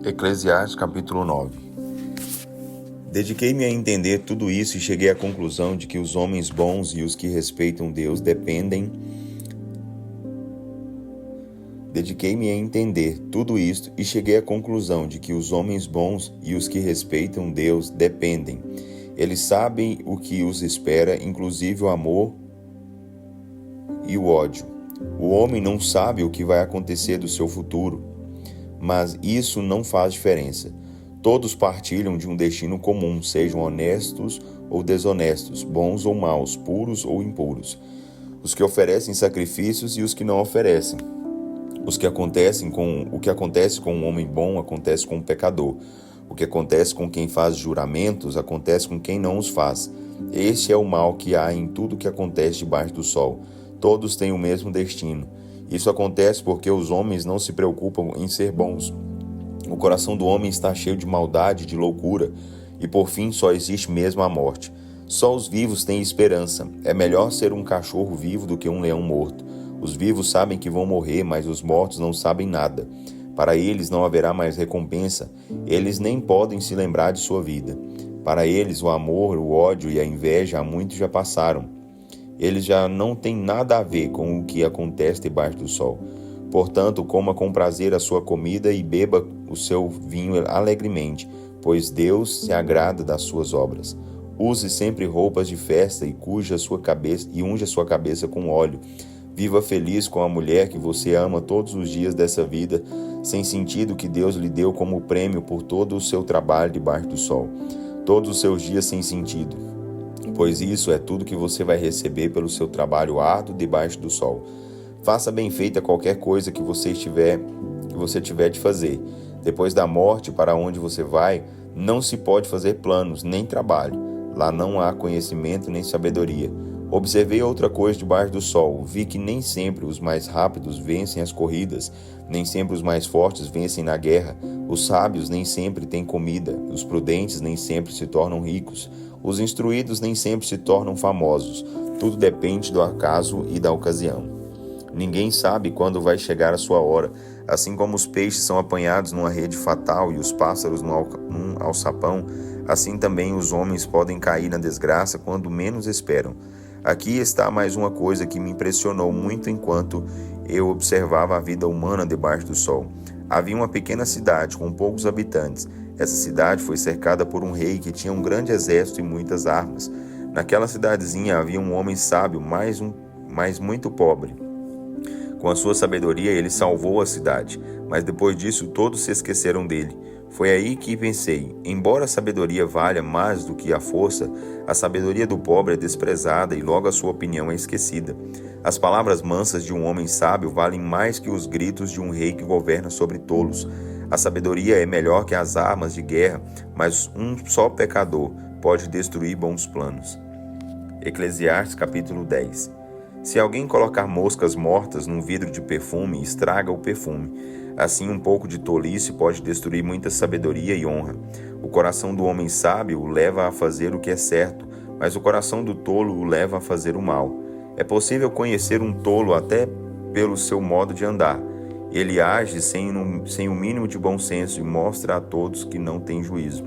Eclesiastes capítulo 9. Dediquei-me a entender tudo isso e cheguei à conclusão de que os homens bons e os que respeitam Deus dependem. Dediquei-me a entender tudo isto e cheguei à conclusão de que os homens bons e os que respeitam Deus dependem. Eles sabem o que os espera, inclusive o amor e o ódio. O homem não sabe o que vai acontecer do seu futuro, mas isso não faz diferença. Todos partilham de um destino comum, sejam honestos ou desonestos, bons ou maus, puros ou impuros. Os que oferecem sacrifícios e os que não oferecem. O que acontece com um homem bom acontece com um pecador. O que acontece com quem faz juramentos acontece com quem não os faz. Este é o mal que há em tudo que acontece debaixo do sol. Todos têm o mesmo destino. Isso acontece porque os homens não se preocupam em ser bons. O coração do homem está cheio de maldade, de loucura, e por fim só existe mesmo a morte. Só os vivos têm esperança. É melhor ser um cachorro vivo do que um leão morto. Os vivos sabem que vão morrer, mas os mortos não sabem nada. Para eles não haverá mais recompensa. Eles nem podem se lembrar de sua vida. Para eles o amor, o ódio e a inveja há muito já passaram. Eles já não têm nada a ver com o que acontece debaixo do sol. Portanto, coma com prazer a sua comida e beba o seu vinho alegremente, pois Deus se agrada das suas obras. Use sempre roupas de festa e unja a sua cabeça com óleo. Viva feliz com a mulher que você ama todos os dias dessa vida, sem sentido que Deus lhe deu como prêmio por todo o seu trabalho debaixo do sol. Todos os seus dias sem sentido, pois isso é tudo que você vai receber pelo seu trabalho árduo debaixo do sol. Faça bem feita qualquer coisa que você tiver de fazer. Depois da morte, para onde você vai, não se pode fazer planos, nem trabalho. Lá não há conhecimento nem sabedoria. Observei outra coisa debaixo do sol. Vi que nem sempre os mais rápidos vencem as corridas, nem sempre os mais fortes vencem na guerra. Os sábios nem sempre têm comida, os prudentes nem sempre se tornam ricos, os instruídos nem sempre se tornam famosos. Tudo depende do acaso e da ocasião. Ninguém sabe quando vai chegar a sua hora. Assim como os peixes são apanhados numa rede fatal e os pássaros num alçapão, assim também os homens podem cair na desgraça quando menos esperam. Aqui está mais uma coisa que me impressionou muito enquanto eu observava a vida humana debaixo do sol. Havia uma pequena cidade com poucos habitantes. Essa cidade foi cercada por um rei que tinha um grande exército e muitas armas. Naquela cidadezinha havia um homem sábio, mas muito pobre. Com a sua sabedoria ele salvou a cidade, mas depois disso todos se esqueceram dele. Foi aí que pensei, embora a sabedoria valha mais do que a força, a sabedoria do pobre é desprezada e logo a sua opinião é esquecida. As palavras mansas de um homem sábio valem mais que os gritos de um rei que governa sobre tolos. A sabedoria é melhor que as armas de guerra, mas um só pecador pode destruir bons planos. Eclesiastes capítulo 10. Se alguém colocar moscas mortas num vidro de perfume, estraga o perfume. Assim, um pouco de tolice pode destruir muita sabedoria e honra. O coração do homem sábio o leva a fazer o que é certo, mas o coração do tolo o leva a fazer o mal. É possível conhecer um tolo até pelo seu modo de andar. Ele age sem o mínimo de bom senso e mostra a todos que não tem juízo.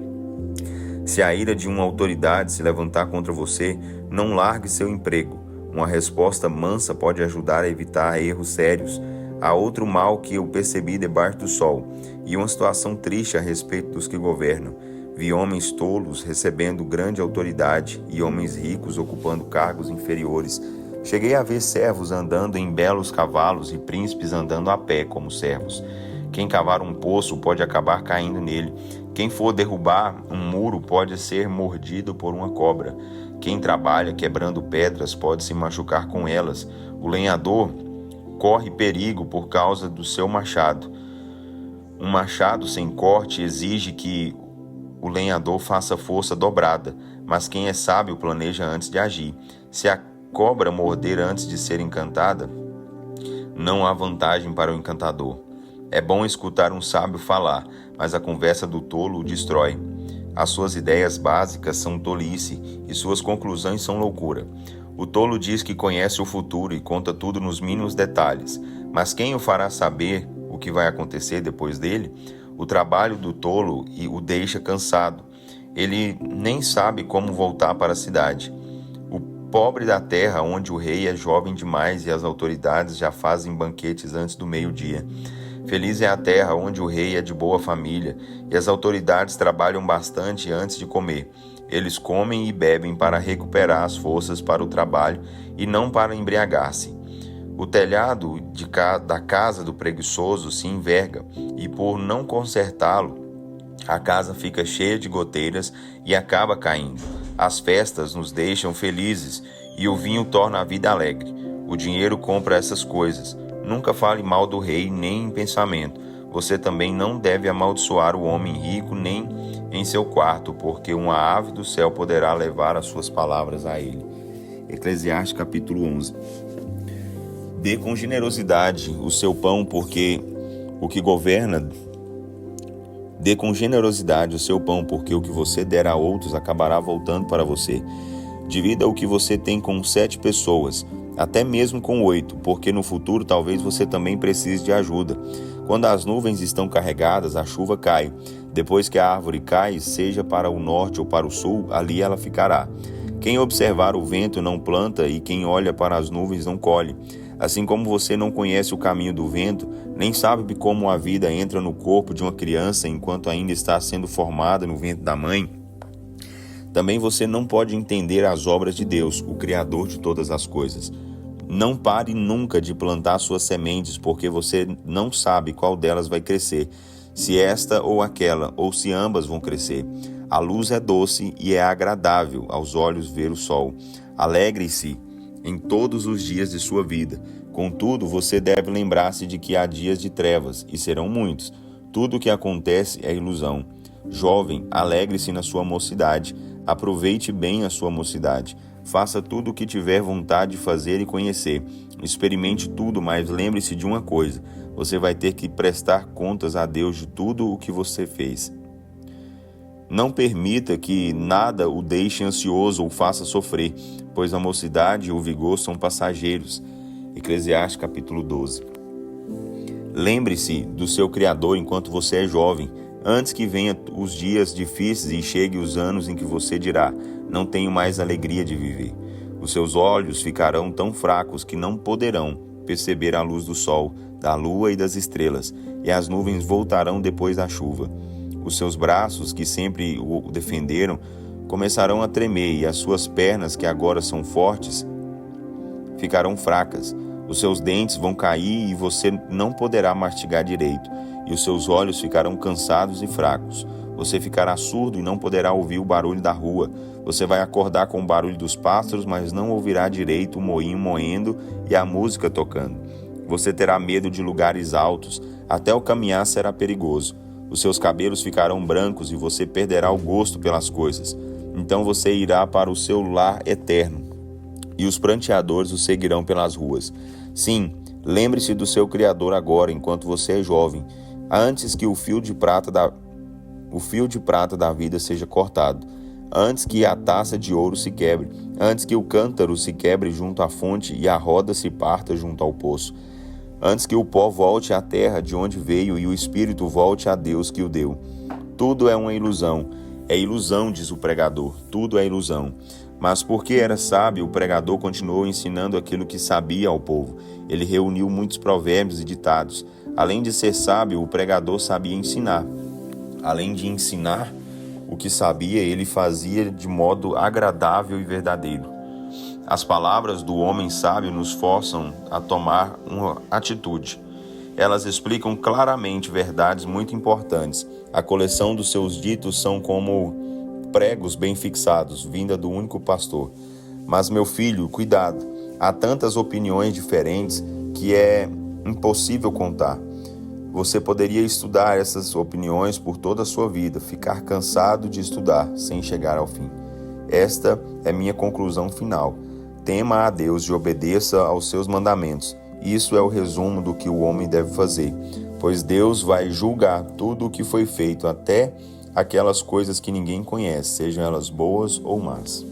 Se a ira de uma autoridade se levantar contra você, não largue seu emprego. Uma resposta mansa pode ajudar a evitar erros sérios. Há outro mal que eu percebi debaixo do sol, e uma situação triste a respeito dos que governam. Vi homens tolos recebendo grande autoridade e homens ricos ocupando cargos inferiores. Cheguei a ver servos andando em belos cavalos e príncipes andando a pé como servos. Quem cavar um poço pode acabar caindo nele. Quem for derrubar um muro pode ser mordido por uma cobra. Quem trabalha quebrando pedras pode se machucar com elas. O lenhador corre perigo por causa do seu machado. Um machado sem corte exige que o lenhador faça força dobrada, mas quem é sábio planeja antes de agir. Se a cobra morder antes de ser encantada, não há vantagem para o encantador. É bom escutar um sábio falar, mas a conversa do tolo o destrói. As suas ideias básicas são tolice e suas conclusões são loucura. O tolo diz que conhece o futuro e conta tudo nos mínimos detalhes, mas quem o fará saber o que vai acontecer depois dele? O trabalho do tolo o deixa cansado. Ele nem sabe como voltar para a cidade. O pobre da terra, onde o rei é jovem demais e as autoridades já fazem banquetes antes do meio-dia. Feliz é a terra onde o rei é de boa família e as autoridades trabalham bastante antes de comer. Eles comem e bebem para recuperar as forças para o trabalho e não para embriagar-se. O telhado da casa do preguiçoso se enverga e, por não consertá-lo, a casa fica cheia de goteiras e acaba caindo. As festas nos deixam felizes e o vinho torna a vida alegre. O dinheiro compra essas coisas. Nunca fale mal do rei, nem em pensamento. Você também não deve amaldiçoar o homem rico, nem em seu quarto, porque uma ave do céu poderá levar as suas palavras a ele. Eclesiastes capítulo 11. Dê com generosidade o seu pão, porque o que governa... Dê com generosidade o seu pão, porque o que você der a outros acabará voltando para você. Divida o que você tem com 7 pessoas, até mesmo com 8, porque no futuro talvez você também precise de ajuda. Quando as nuvens estão carregadas, a chuva cai. Depois que a árvore cai, seja para o norte ou para o sul, ali ela ficará. Quem observar o vento não planta, e quem olha para as nuvens não colhe. Assim como você não conhece o caminho do vento, nem sabe como a vida entra no corpo de uma criança enquanto ainda está sendo formada no ventre da mãe, também você não pode entender as obras de Deus, o Criador de todas as coisas. Não pare nunca de plantar suas sementes, porque você não sabe qual delas vai crescer, se esta ou aquela, ou se ambas vão crescer. A luz é doce e é agradável aos olhos ver o sol. Alegre-se em todos os dias de sua vida. Contudo, você deve lembrar-se de que há dias de trevas, e serão muitos. Tudo o que acontece é ilusão. Jovem, alegre-se na sua mocidade. Aproveite bem a sua mocidade. Faça tudo o que tiver vontade de fazer e conhecer. Experimente tudo, mas lembre-se de uma coisa. Você vai ter que prestar contas a Deus de tudo o que você fez. Não permita que nada o deixe ansioso ou faça sofrer, pois a mocidade e o vigor são passageiros. Eclesiastes capítulo 12. Lembre-se do seu Criador enquanto você é jovem, antes que venham os dias difíceis e cheguem os anos em que você dirá: não tenho mais alegria de viver. Os seus olhos ficarão tão fracos que não poderão perceber a luz do sol, da lua e das estrelas, e as nuvens voltarão depois da chuva. Os seus braços, que sempre o defenderam, começarão a tremer, e as suas pernas, que agora são fortes, ficarão fracas. Os seus dentes vão cair e você não poderá mastigar direito, e os seus olhos ficarão cansados e fracos. Você ficará surdo e não poderá ouvir o barulho da rua. Você vai acordar com o barulho dos pássaros, mas não ouvirá direito o moinho moendo e a música tocando. Você terá medo de lugares altos, até o caminhar será perigoso. Os seus cabelos ficarão brancos e você perderá o gosto pelas coisas. Então você irá para o seu lar eterno, e os pranteadores o seguirão pelas ruas. Sim, lembre-se do seu Criador agora, enquanto você é jovem, antes que o fio de prata da vida seja cortado, antes que a taça de ouro se quebre, antes que o cântaro se quebre junto à fonte e a roda se parta junto ao poço, antes que o pó volte à terra de onde veio e o espírito volte a Deus que o deu. Tudo é uma ilusão. É ilusão, diz o pregador. Tudo é ilusão. Mas porque era sábio, o pregador continuou ensinando aquilo que sabia ao povo. Ele reuniu muitos provérbios e ditados. Além de ser sábio, o pregador sabia ensinar. Além de ensinar o que sabia, ele fazia de modo agradável e verdadeiro. As palavras do homem sábio nos forçam a tomar uma atitude. Elas explicam claramente verdades muito importantes. A coleção dos seus ditos são como pregos bem fixados, vinda do único pastor. Mas, meu filho, cuidado. Há tantas opiniões diferentes que é impossível contar. Você poderia estudar essas opiniões por toda a sua vida, ficar cansado de estudar sem chegar ao fim. Esta é minha conclusão final. Tema a Deus e obedeça aos seus mandamentos. Isso é o resumo do que o homem deve fazer, pois Deus vai julgar tudo o que foi feito, até aquelas coisas que ninguém conhece, sejam elas boas ou más.